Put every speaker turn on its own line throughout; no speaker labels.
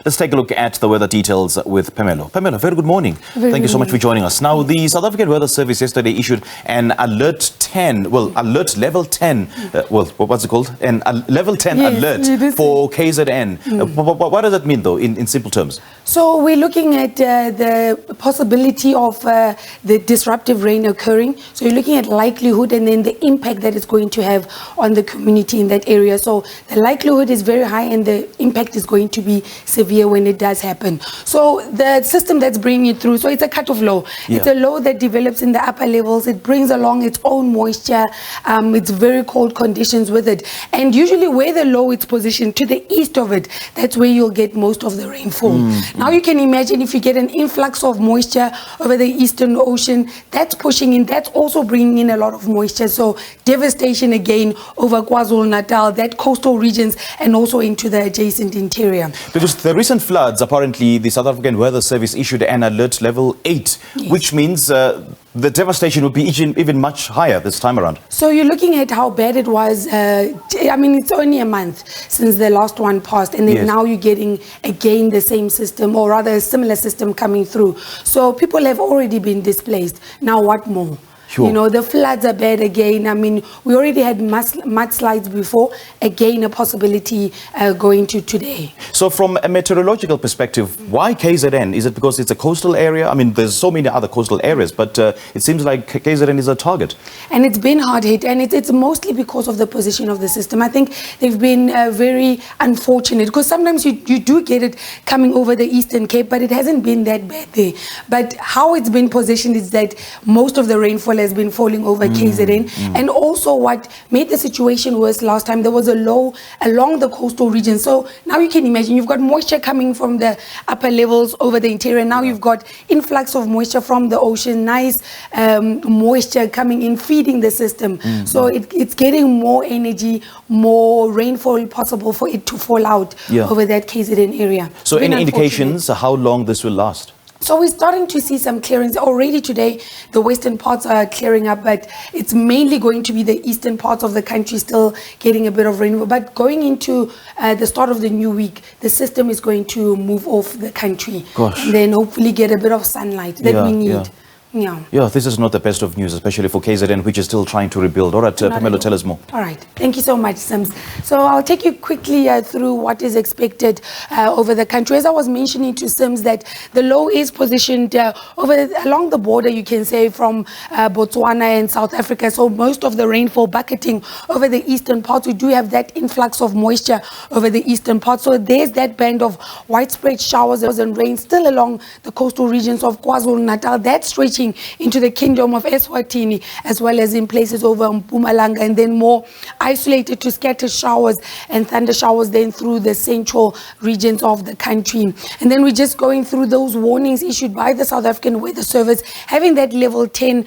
Let's take a look at the weather details with Pamela. Pamela, very good morning. Thank you so much for joining us. Now, the South African Weather Service yesterday issued an alert level 10, what's it called? Level 10 alert for KZN. What does that mean, though, in simple terms?
So we're looking at the possibility of the disruptive rain occurring. So you're looking at likelihood and then the impact that it's going to have on the community in that area. So the likelihood is very high and the impact is going to be severe when it does happen. So the system that's bringing it through, so it's a cut-off low. It's a low that develops in the upper levels. It brings along its own moisture. It's very cold conditions with it. And usually where the low is positioned, to the east of it, that's where you'll get most of the rainfall. Now you can imagine if you get an influx of moisture over the eastern ocean, that's pushing in, that's also bringing in a lot of moisture. So devastation again over KwaZulu-Natal, that coastal regions, and also into the adjacent interior.
Because the recent floods, apparently the South African Weather Service issued an alert level 8, which means the devastation would be even much higher this time around.
So you're looking at how bad it was. I mean, it's only a month since the last one passed, and then now you're getting again the same system, or rather a similar system coming through. So people have already been displaced. Now what more?
Sure.
You know, the floods are bad again. I mean, we already had mudslides before. Again, a possibility going to today.
So from a meteorological perspective, why KZN? Is it because it's a coastal area? I mean, there's so many other coastal areas, but it seems like KZN is a target.
And it's been hard hit, and it's mostly because of the position of the system. I think they've been very unfortunate, because sometimes you do get it coming over the Eastern Cape, but it hasn't been that bad there. But how it's been positioned is that most of the rainfall has been falling over KZN. And also what made the situation worse last time, there was a low along the coastal region. So now you can imagine you've got moisture coming from the upper levels over the interior. Now you've got influx of moisture from the ocean, nice moisture coming in, feeding the system. So it's getting more energy, more rainfall possible for it to fall out over that KZN area.
So any indications how long this will last?
So we're starting to see some clearance. Already today, the western parts are clearing up, but it's mainly going to be the eastern parts of the country still getting a bit of rainfall. But going into the start of the new week, the system is going to move off the country. And then hopefully get a bit of sunlight that we need. Yeah,
this is not the best of news, especially for KZN, which is still trying to rebuild. All right, Pamela, tell us more.
All right, thank you so much, Sims. So I'll take you quickly through what is expected over the country. As I was mentioning to Sims, that the low is positioned along the border, you can say, from Botswana and South Africa. So most of the rainfall bucketing over the eastern parts. We do have that influx of moisture over the eastern parts. So there's that band of widespread showers and rain still along the coastal regions of KwaZulu-Natal. That's stretching into the kingdom of Eswatini, as well as in places over Mpumalanga, and then more isolated to scattered showers and thunder showers then through the central regions of the country. And then we're just going through those warnings issued by the South African Weather Service, having that level 10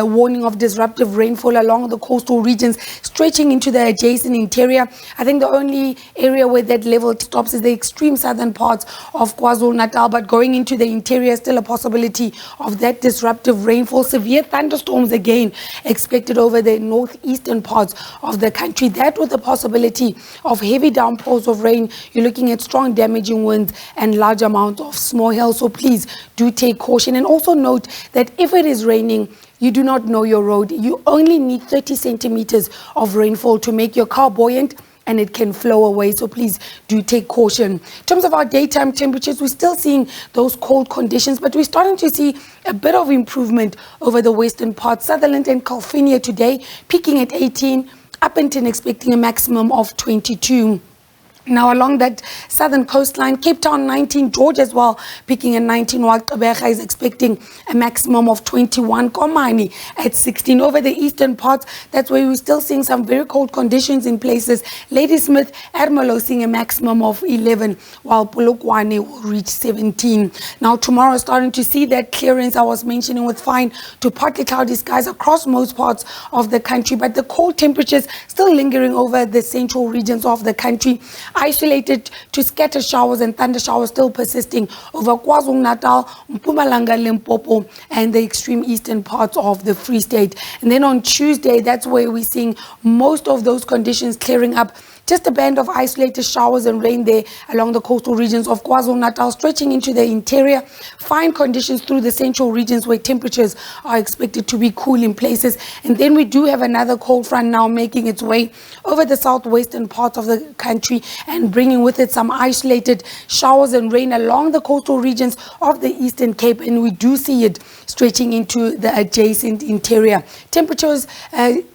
warning of disruptive rainfall along the coastal regions, stretching into the adjacent interior. I think the only area where that level stops is the extreme southern parts of KwaZulu-Natal, but going into the interior, still a possibility of that disruptive rainfall. Severe thunderstorms again expected over the northeastern parts of the country. That with the possibility of heavy downpours of rain. You're looking at strong damaging winds and large amounts of small hail. So please do take caution. And also note that if it is raining, you do not know your road, you only need 30 centimeters of rainfall to make your car buoyant, and it can flow away. So please do take caution. In terms of our daytime temperatures, we're still seeing those cold conditions, but we're starting to see a bit of improvement over the western parts. Sutherland and Calvinia today peaking at 18, Upington expecting a maximum of 22. Now along that southern coastline, Cape Town 19, George as well peaking at 19, while Gqeberha is expecting a maximum of 21, Komani at 16. Over the eastern parts, that's where we're still seeing some very cold conditions in places. Ladysmith, Ermelo seeing a maximum of 11, while Polokwane will reach 17. Now tomorrow, starting to see that clearance I was mentioning, with fine to partly cloudy skies across most parts of the country, but the cold temperatures still lingering over the central regions of the country. Isolated to scattered showers and thunder showers still persisting over KwaZulu-Natal, Mpumalanga, Limpopo, and the extreme eastern parts of the Free State. And then on Tuesday, that's where we're seeing most of those conditions clearing up. just a band of isolated showers and rain there along the coastal regions of KwaZulu-Natal, stretching into the interior. Fine conditions through the central regions where temperatures are expected to be cool in places. And then we do have another cold front now making its way over the southwestern part of the country and bringing with it some isolated showers and rain along the coastal regions of the Eastern Cape, and we do see it stretching into the adjacent interior. Temperatures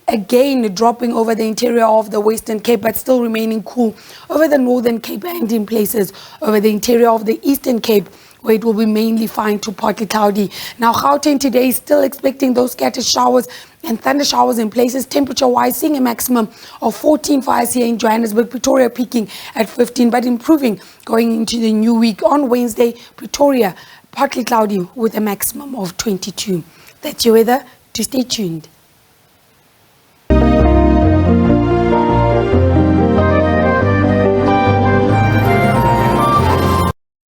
again dropping over the interior of the Western Cape, but still remaining cool over the Northern Cape and in places over the interior of the Eastern Cape, where it will be mainly fine to partly cloudy. Now, Gauteng today is still expecting those scattered showers and thunder showers in places. Temperature-wise, seeing a maximum of 14 for us here in Johannesburg. Pretoria peaking at 15, but improving going into the new week. On Wednesday, Pretoria partly cloudy with a maximum of 22. That's your weather. To stay tuned.